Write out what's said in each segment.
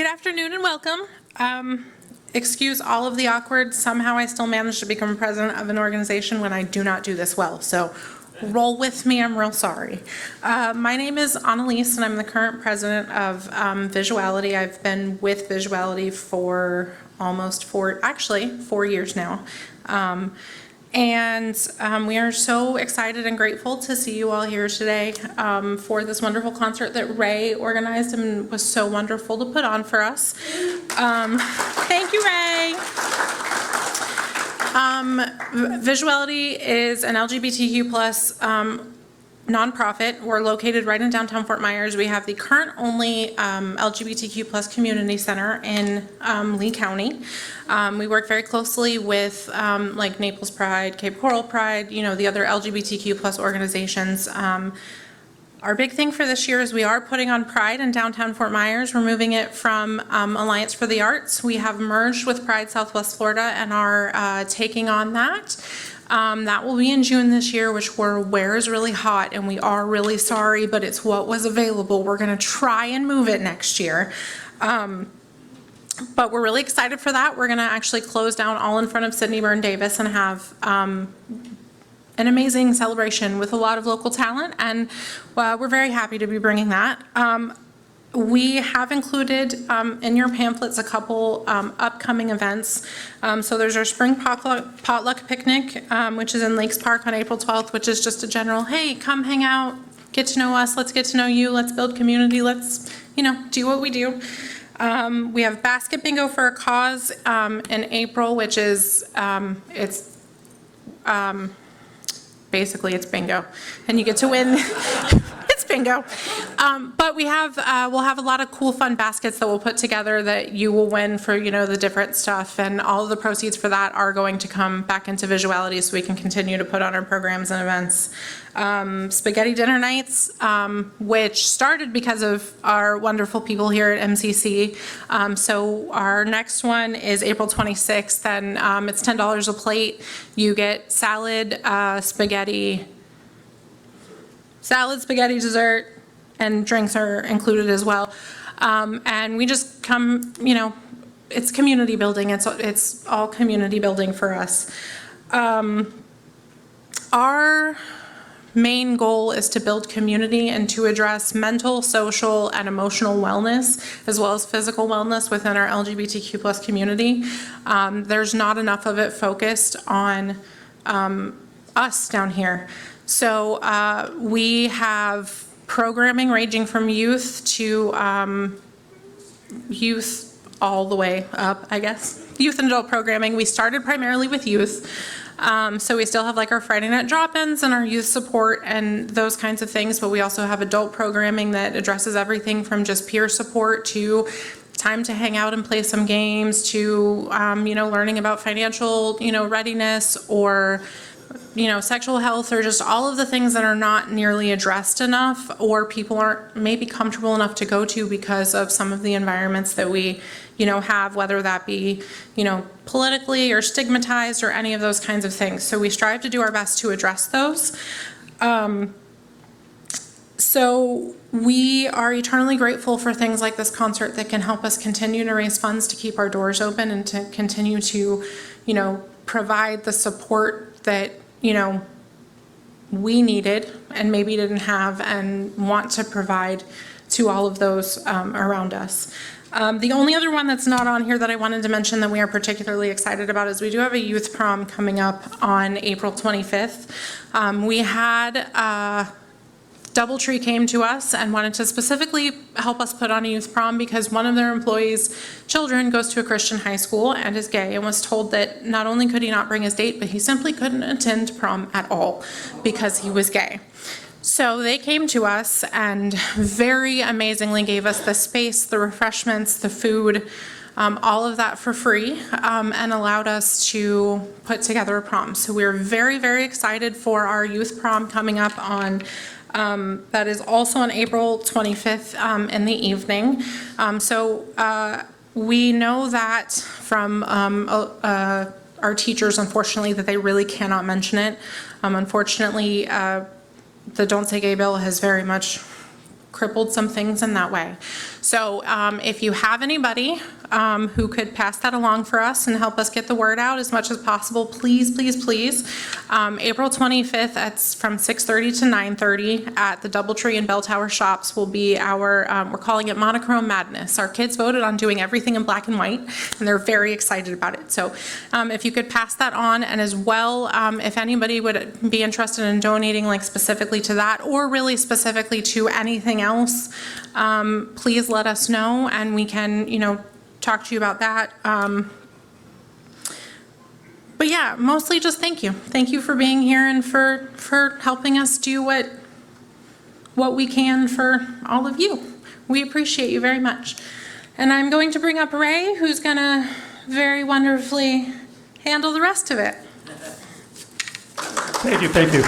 Good afternoon and welcome. Excuse all of the awkward. Somehow I still managed to become president of an organization when I do not do this well. So roll with me, I'm real sorry. My name is Annalise and I'm the current president of Visuality. I've been with Visuality for almost 4 years now. We are so excited and grateful to see you all here today for this wonderful concert that Ray organized and was so wonderful to put on for us. Thank you, Ray. Visuality is an LGBTQ plus nonprofit. We're located right in downtown Fort Myers. We have the current only LGBTQ plus community center in Lee County. We work very closely with like Naples Pride, Cape Coral Pride, you know, the other LGBTQ plus organizations. Our big thing for this year is we are putting on Pride in downtown Fort Myers. We're moving it from Alliance for the Arts. We have merged with Pride Southwest Florida and are taking on that. That will be in June this year, which we're aware is really hot, and we are really sorry, but it's what was available. We're going to try and move it next year. But we're really excited for that. We're going to actually close down all in front of Sydney Byrne Davis and have an amazing celebration with a lot of local talent, and we're very happy to be bringing that. We have included in your pamphlets a couple upcoming events. So there's our spring potluck picnic, which is in Lakes Park on April 12th, which is just a general, hey, come hang out, get to know us, let's get to know you, let's build community, let's, you know, do what we do. We have basket bingo for a cause in April, which is, basically it's bingo, and you get to win. It's bingo. But we have, we'll have a lot of cool fun baskets that we'll put together that you will win for, you know, the different stuff, and all of the proceeds for that are going to come back into Visuality so we can continue to put on our programs and events. Spaghetti dinner nights, which started because of our wonderful people here at MCC. So our next one is April 26th, and it's $10 a plate. You get salad, spaghetti, dessert, and drinks are included as well. And we just come, you know, it's community building. It's all community building for us. Our main goal is to build community and to address mental, social, and emotional wellness, as well as physical wellness within our LGBTQ plus community. There's not enough of it focused on us down here. So we have programming ranging from youth to youth all the way up, I guess. Youth and adult programming. We started primarily with youth. So we still have like our Friday night drop-ins and our youth support and those kinds of things, but we also have adult programming that addresses everything from just peer support to time to hang out and play some games to, you know, learning about financial, you know, readiness or, you know, sexual health, or just all of the things that are not nearly addressed enough or people aren't maybe comfortable enough to go to because of some of the environments that we, you know, have, whether that be, you know, politically or stigmatized or any of those kinds of things. So we strive to do our best to address those. So we are eternally grateful for things like this concert that can help us continue to raise funds to keep our doors open and to continue to, you know, provide the support that, you know, we needed and maybe didn't have and want to provide to all of those around us. The only other one that's not on here that I wanted to mention that we are particularly excited about is we do have a youth prom coming up on April 25th. We had Doubletree came to us and wanted to specifically help us put on a youth prom because one of their employees' children goes to a Christian high school and is gay and was told that not only could he not bring his date, but he simply couldn't attend prom at all because he was gay. So they came to us and very amazingly gave us the space, the refreshments, the food, all of that for free, and allowed us to put together a prom. So we're very, very excited for our youth prom coming up on that is also on April 25th in the evening. We know that from our teachers, unfortunately, that they really cannot mention it. Unfortunately, the Don't Say Gay bill has very much crippled some things in that way. So if you have anybody who could pass that along for us and help us get the word out as much as possible, please, please, please. April 25th, it's from 6:30 to 9:30 at the Doubletree and Bell Tower shops will be our, we're calling it Monochrome Madness. Our kids voted on doing everything in black and white, and they're very excited about it. So if you could pass that on, and as well, if anybody would be interested in donating like specifically to that, or really specifically to anything else, please let us know, and we can, talk to you about that. But yeah, mostly just thank you. Thank you for being here and for helping us do what we can for all of you. We appreciate you very much. And I'm going to bring up Ray, who's gonna very wonderfully handle the rest of it. Thank you, thank you.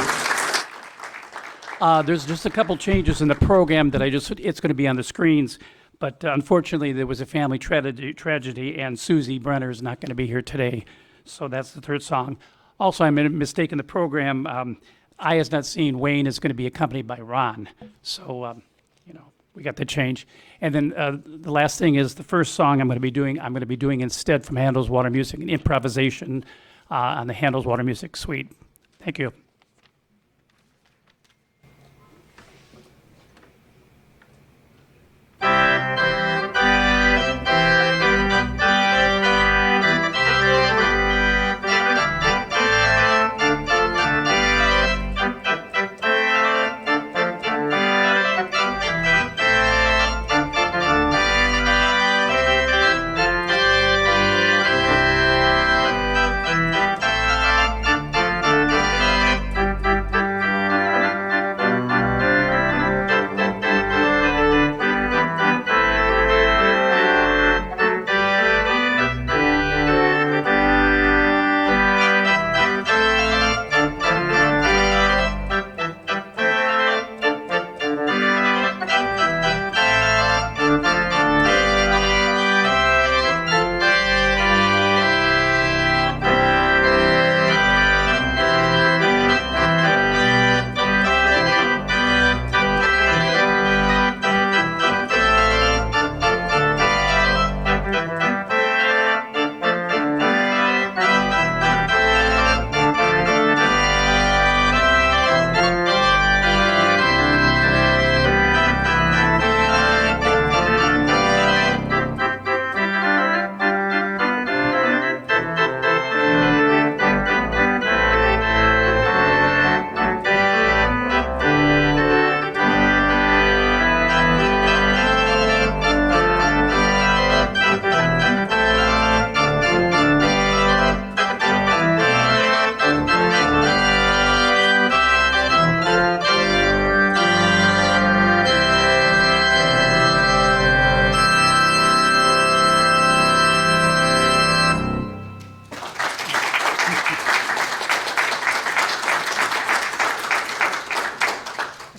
There's just a couple changes in the program that it's going to be on the screens, but unfortunately there was a family tragedy and Susie Brenner is not going to be here today. So that's the third song. Also, I made a mistake in the program. I Has Not Seen Wayne is going to be accompanied by Ron. So, we got the change. And then the last thing is the first song I'm going to be doing instead from Handel's Water Music, an improvisation on the Handel's Water Music Suite. Thank you.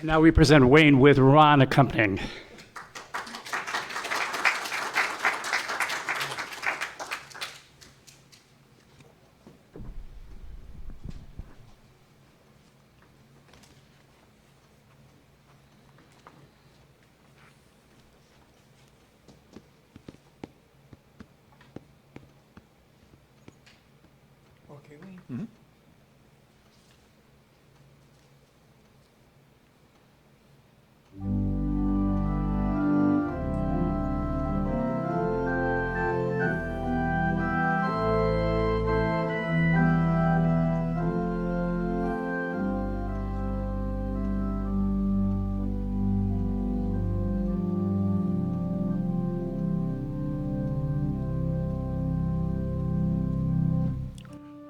Now we present Wayne with Ron accompanying. Okay, Wayne. Mm-hmm.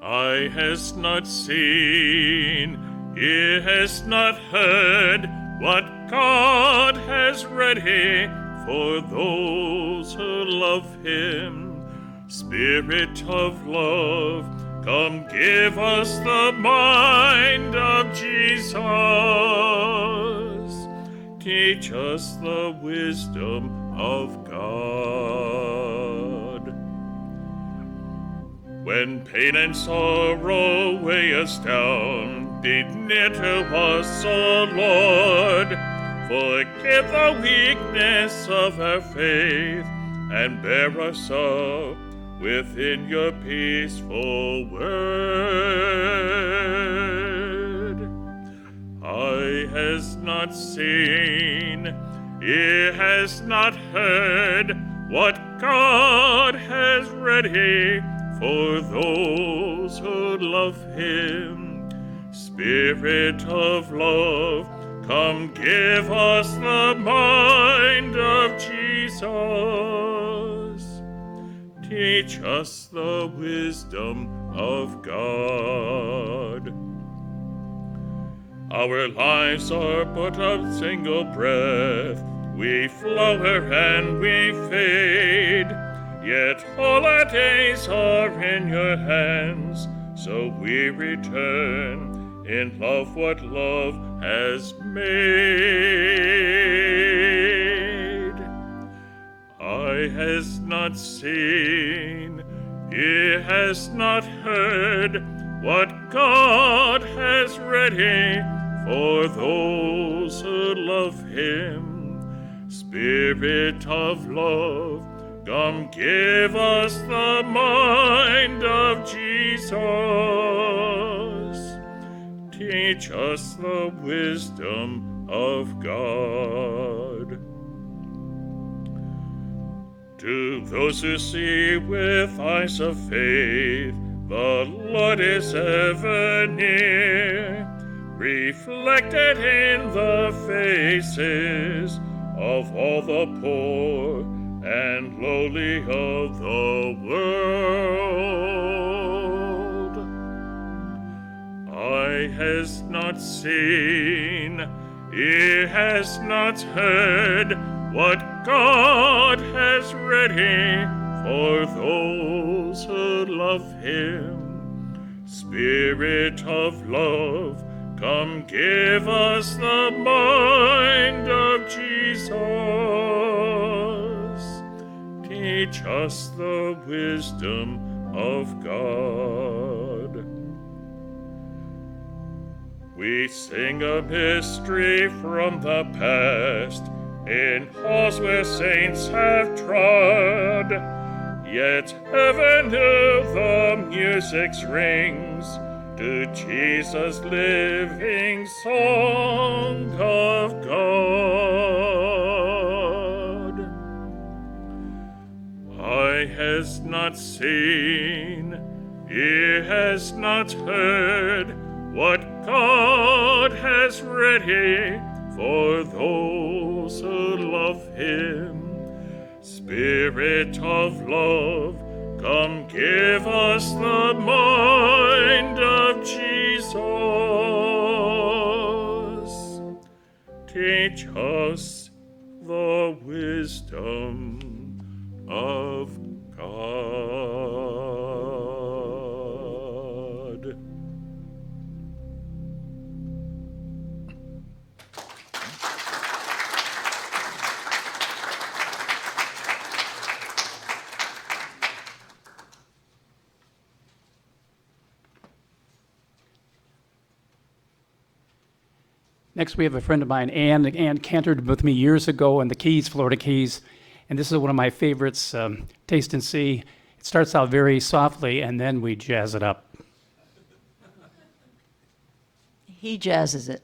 Eye has not seen, ear has not heard what God has ready for those who love Him. Spirit of love, come give us the mind of Jesus. Teach us the wisdom of God. When pain and sorrow weigh us down, be near to us, O Lord. in the weakness of our faith, and bear us up within your peaceful word. Eye has not seen, ear has not heard what God has ready for those who love him. Spirit of love, come give us the mind of Jesus. Teach us the wisdom of God. Our lives are but a single breath. We flower and we fade. Yet all our days are in your hands. So we return in love what love has made. Eye has not seen, ear has not heard what God has ready for those who love him. Spirit of love, come give us the mind of Jesus. Teach us the wisdom of God. To those who see with eyes of faith, the Lord is ever near, reflected in the faces of all the poor and lowly of the world. Eye has not seen, ear has not heard what God has ready for those who love him. Spirit of love, come give us the mind of Jesus. Teach us the wisdom of God. We sing a mystery from the past, in halls where saints have trod, yet heaven knew the music's rings to Jesus' living song of God. Eye has not seen, ear has not heard what God has ready for those who love him. Spirit of love, come give us the mind of Jesus. Teach us the wisdom of God. Next, we have a friend of mine, Ann. Ann cantored with me years ago in the Keys, Florida Keys, and this is one of my favorites, Taste and See. It starts out very softly, and then we jazz it up. He jazzes it.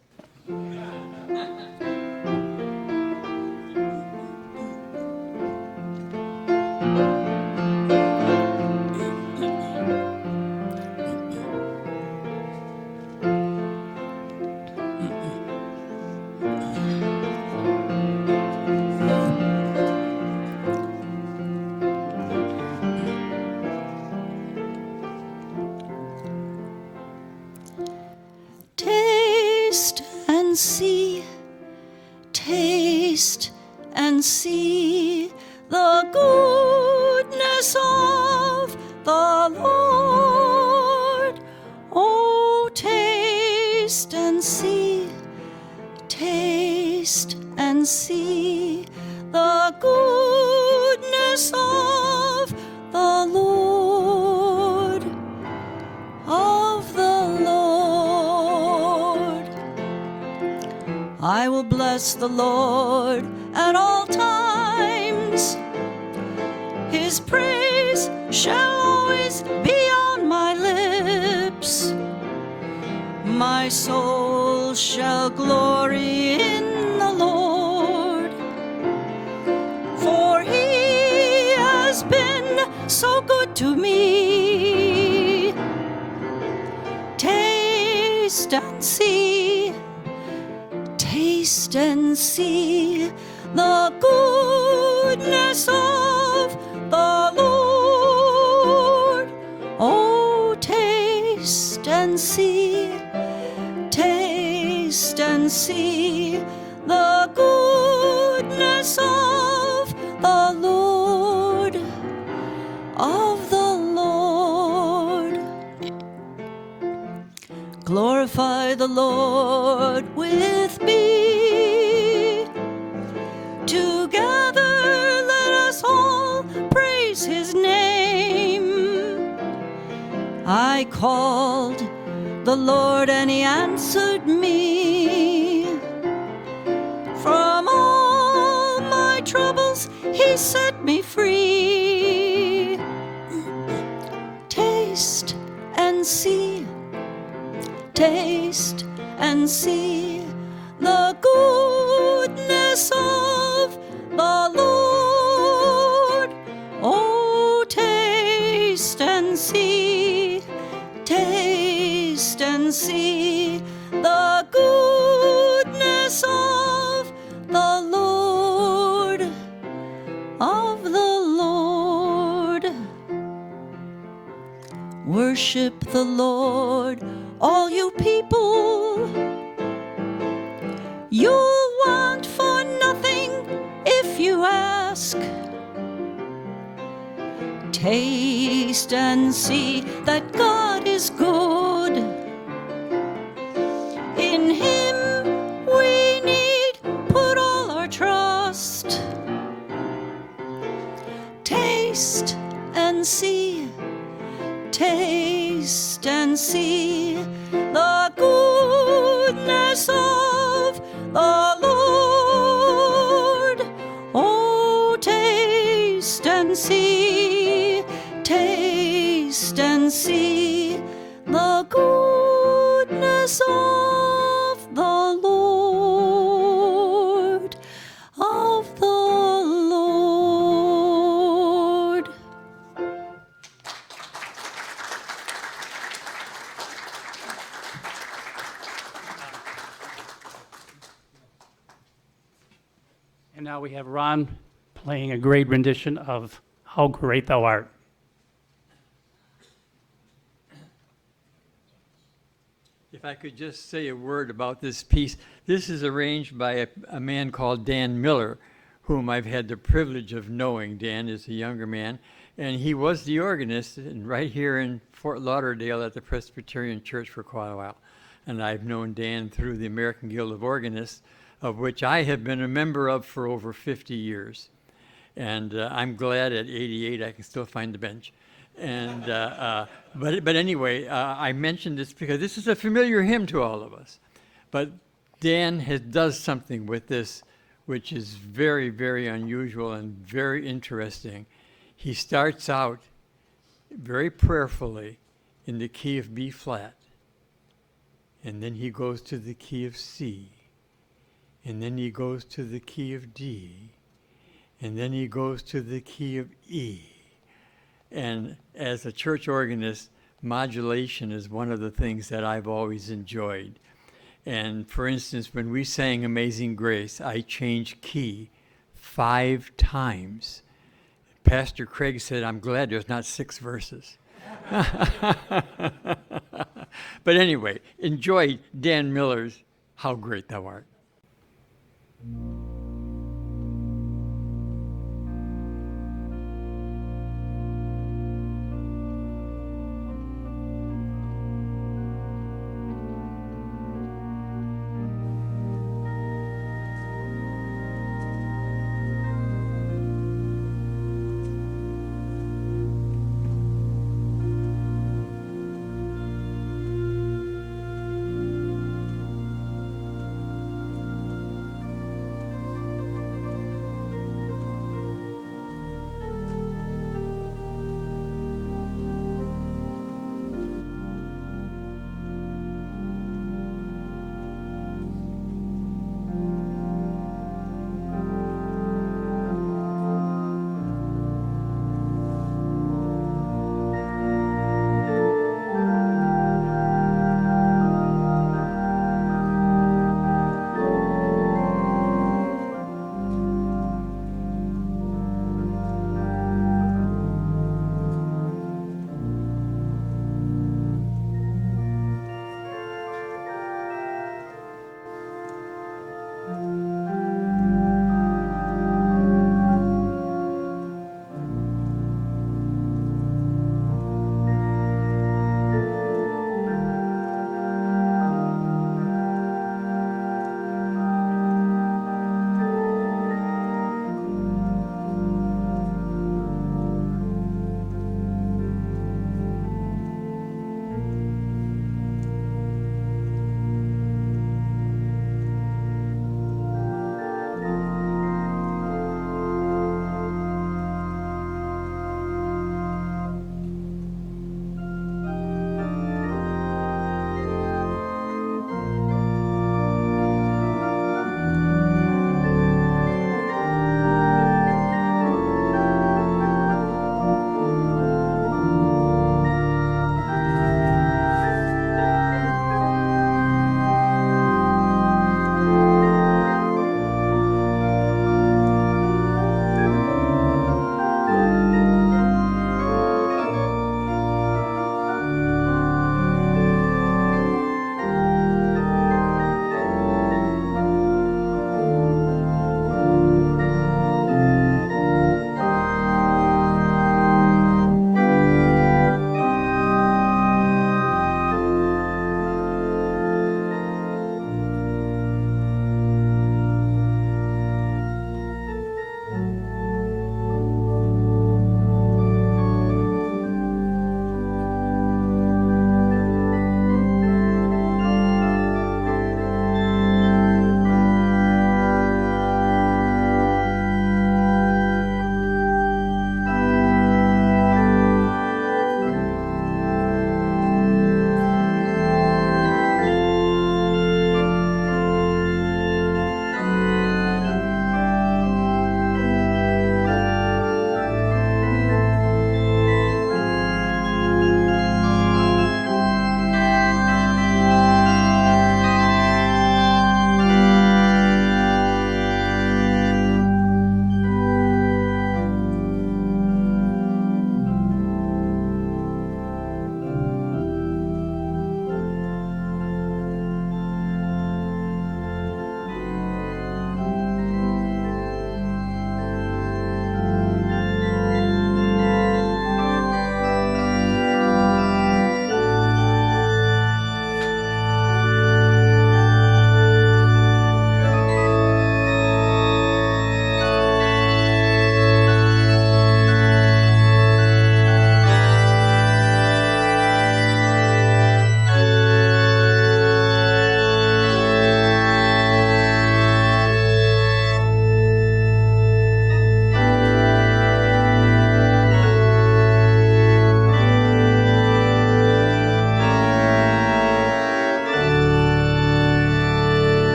Taste and see, taste and see the goodness of the Lord. Oh, taste and see, taste and see the goodness of the Lord, of the Lord. I will bless bless the Lord at all times. His praise shall always be on my lips. My soul shall glory in the Lord, for he has been so good to me. Taste and see, taste and see the goodness of the Lord. Oh, taste and see, taste and see the goodness of the Lord, of the Lord. Glorify the Lord with me. Together let us all praise his name. I called the Lord and he answered me. From all my troubles he set me free. Taste and see, taste and see the goodness of the Lord. Oh, taste and see, taste and see the goodness of the Lord, of the Lord. Worship the Lord, all you people. You'll want for nothing if you ask. Taste and see that God is good. In him we need put all our trust. Taste and see, taste and see the goodness of the Lord. Oh, taste and see, taste and see the goodness of the Lord, of the Lord. And now we have Ron playing a great rendition of How Great Thou Art. If I could just say a word about this piece. This is arranged by a man called Dan Miller, whom I've had the privilege of knowing. Dan is a younger man, and he was the organist right here in Fort Lauderdale at the Presbyterian Church for quite a while. And I've known Dan through the American Guild of Organists, of which I have been a member of for over 50 years. And I'm glad at 88 I can still find the bench. And but anyway, I mentioned this because this is a familiar hymn to all of us. But Dan does something with this which is very, very unusual and very interesting. He starts out very prayerfully in the key of B flat, and then he goes to the key of C, and then he goes to the key of D, and then he goes to the key of E. And as a church organist, modulation is one of the things that I've always enjoyed. And for instance, when we sang Amazing Grace, I changed key 5 times. Pastor Craig said, I'm glad there's not 6 verses. But anyway, enjoy Dan Miller's How Great Thou Art.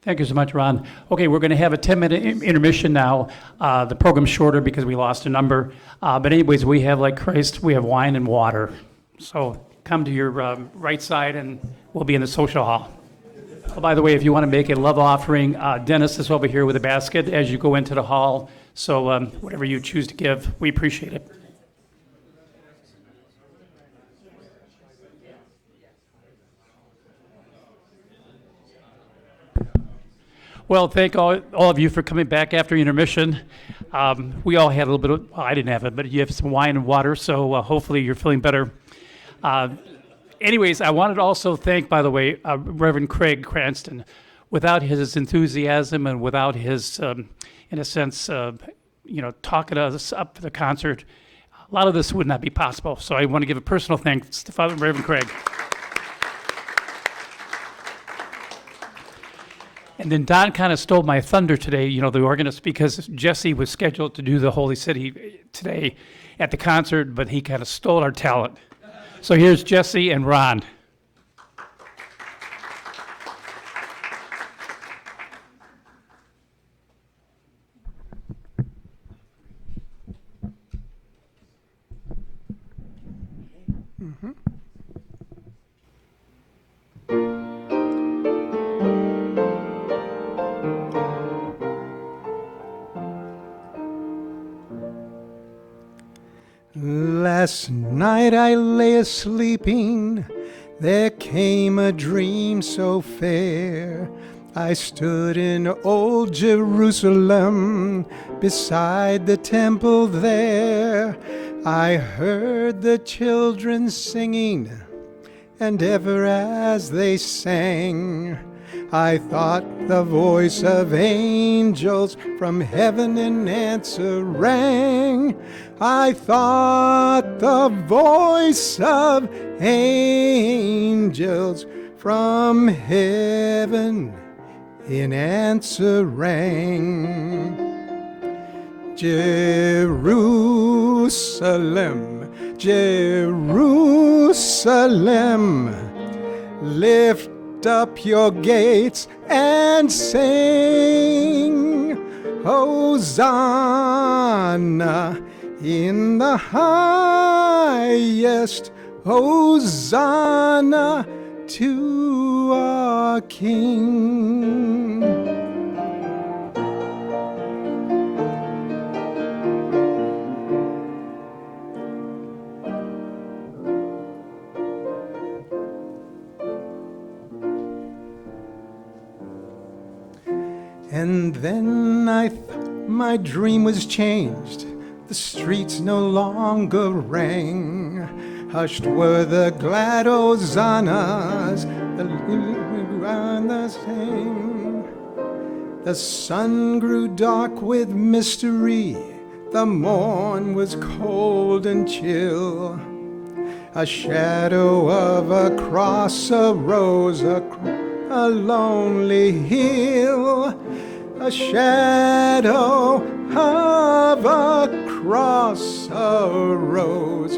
Thank you so much, Ron. Okay, we're going to have a 10-minute intermission now. The program's shorter because we lost a number. But anyways, we have, like Christ, we have wine and water. So come to your right side and we'll be in the social hall. Oh, by the way, if you want to make a love offering, Dennis is over here with a basket as you go into the hall. So whatever you choose to give, we appreciate it. Well, thank all of you for coming back after intermission. We all had a little bit of, well, I didn't have it, but you have some wine and water, so hopefully you're feeling better. Anyways, I wanted to also thank, by the way, Reverend Craig Cranston. Without his enthusiasm and without his, in a sense, talking us up to the concert, a lot of this would not be possible. So I want to give a personal thanks to Father Reverend Craig. And then Don kind of stole my thunder today, the organist, because Jesse was scheduled to do the Holy City today at the concert, but he kind of stole our talent. So here's Jesse and Ron. Last night I lay a-sleeping, there came a dream so fair. I stood in old Jerusalem, beside the temple there. I heard the children singing, and ever as they sang, I thought the voice of angels from heaven in answer rang. I thought the voice of angels from heaven in answer rang. Jerusalem, Jerusalem, lift up your gates and sing, Hosanna in the highest, Hosanna to our King. And then I thought my dream was changed. The streets no longer rang. Hushed were the glad hosannas, the sang. The sun grew dark with mystery. The morn was cold and chill. A shadow of a cross arose across a lonely hill. A shadow of a cross arose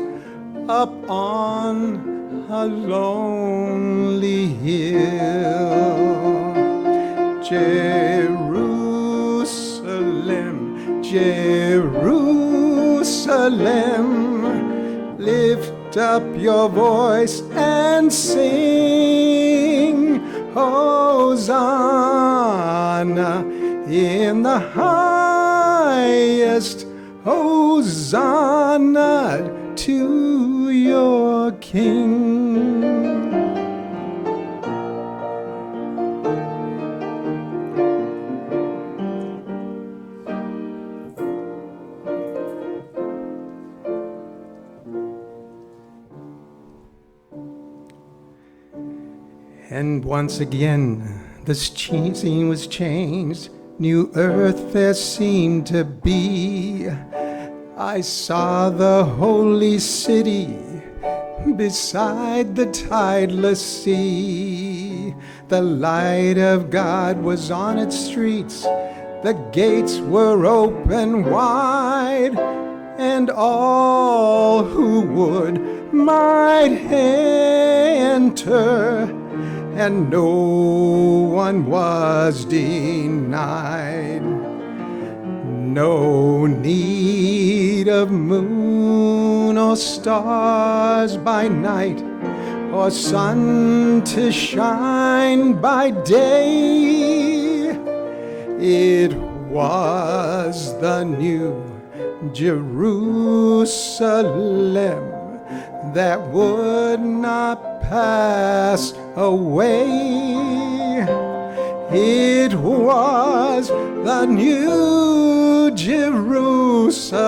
up on a lonely hill. Jerusalem, Jerusalem, lift up your voice and sing, Hosanna in the highest, Hosanna to your King. And once again, the scene was changed. New earth there seemed to be. I saw the holy city beside the tideless sea. The light of God was on its streets. The gates were open wide, and all who would might enter and no one was denied. No need of moon or stars by night, or sun to shine by day. It was the new Jerusalem that would not pass away. It was the new Jerusalem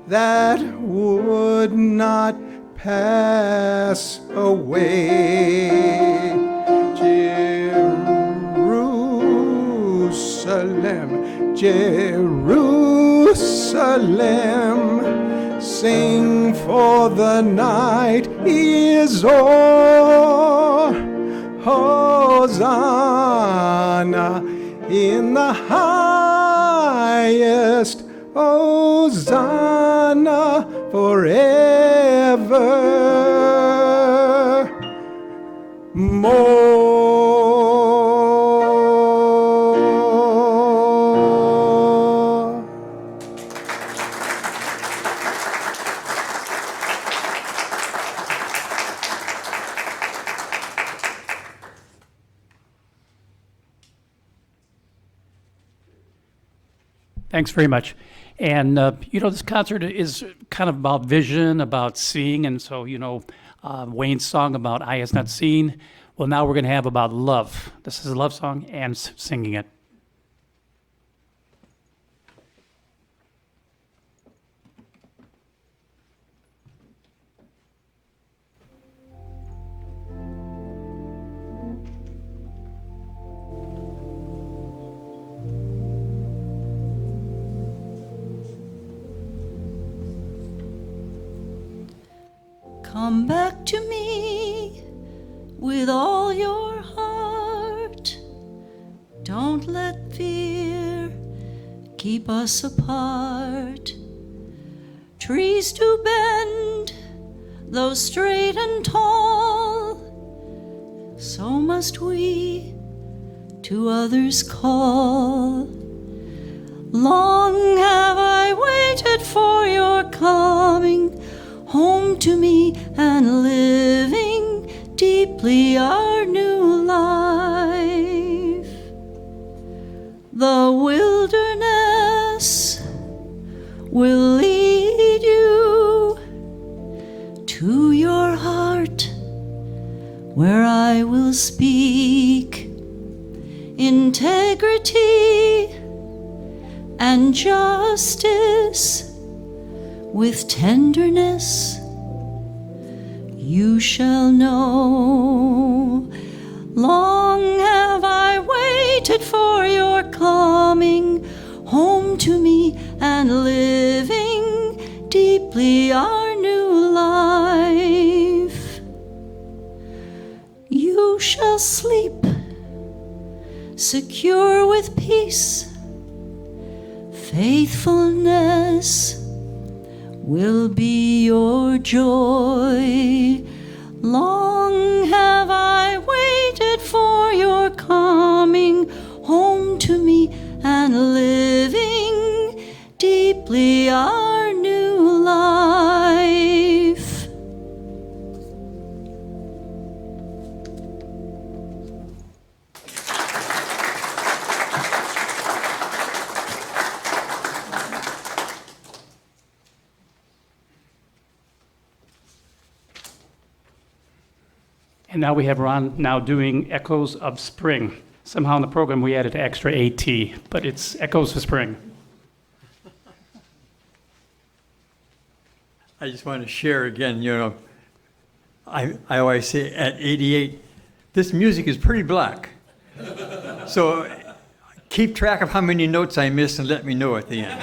that would not pass away. Jerusalem, Jerusalem, sing, for the night is o'er. Hosanna in the highest, Hosanna forever more. Thanks very much. And, this concert is kind of about vision, about seeing. And so, Wayne's song about eye has not seen. Well, now we're going to have about love. This is a love song and singing it. Come back to me with all your heart. Don't let fear keep us apart. Trees do bend, though straight and tall, so must we to others call. Long have I waited for your coming home to me and living deeply our new life. The wilderness will lead you to your heart, where I will speak integrity and justice. With tenderness you shall know. Long have I waited for your coming home to me and living deeply our new life. You shall sleep secure with peace. Faithfulness will be your joy. Long have I waited for your coming home to me and living deeply our new life. And now we have Ron now doing Echoes of Spring. Somehow in the program we added extra AT, but it's Echoes of Spring. I just want to share again, I always say at 88, this music is pretty black. So keep track of how many notes I miss and let me know at the end.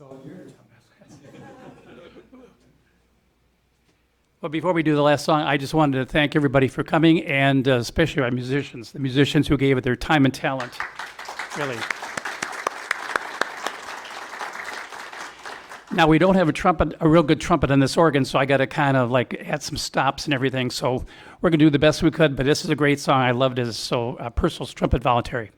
Well, before we do the last song, I just wanted to thank everybody for coming, and especially our musicians, the musicians who gave it their time and talent, really. Now, we don't have a real good trumpet on this organ, so I got to kind of like add some stops and everything, so we're going to do the best we could, but this is a great song. I loved it, so Purcell's Trumpet Voluntary.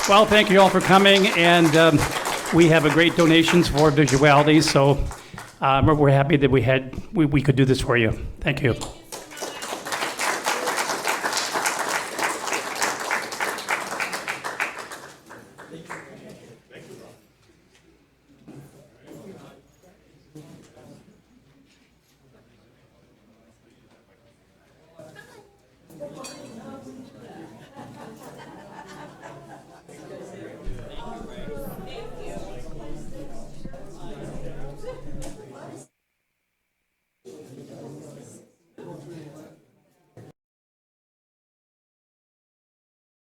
Well, thank you all for coming, and we have a great donations for Visuality, so we're happy that we could do this for you. Thank you.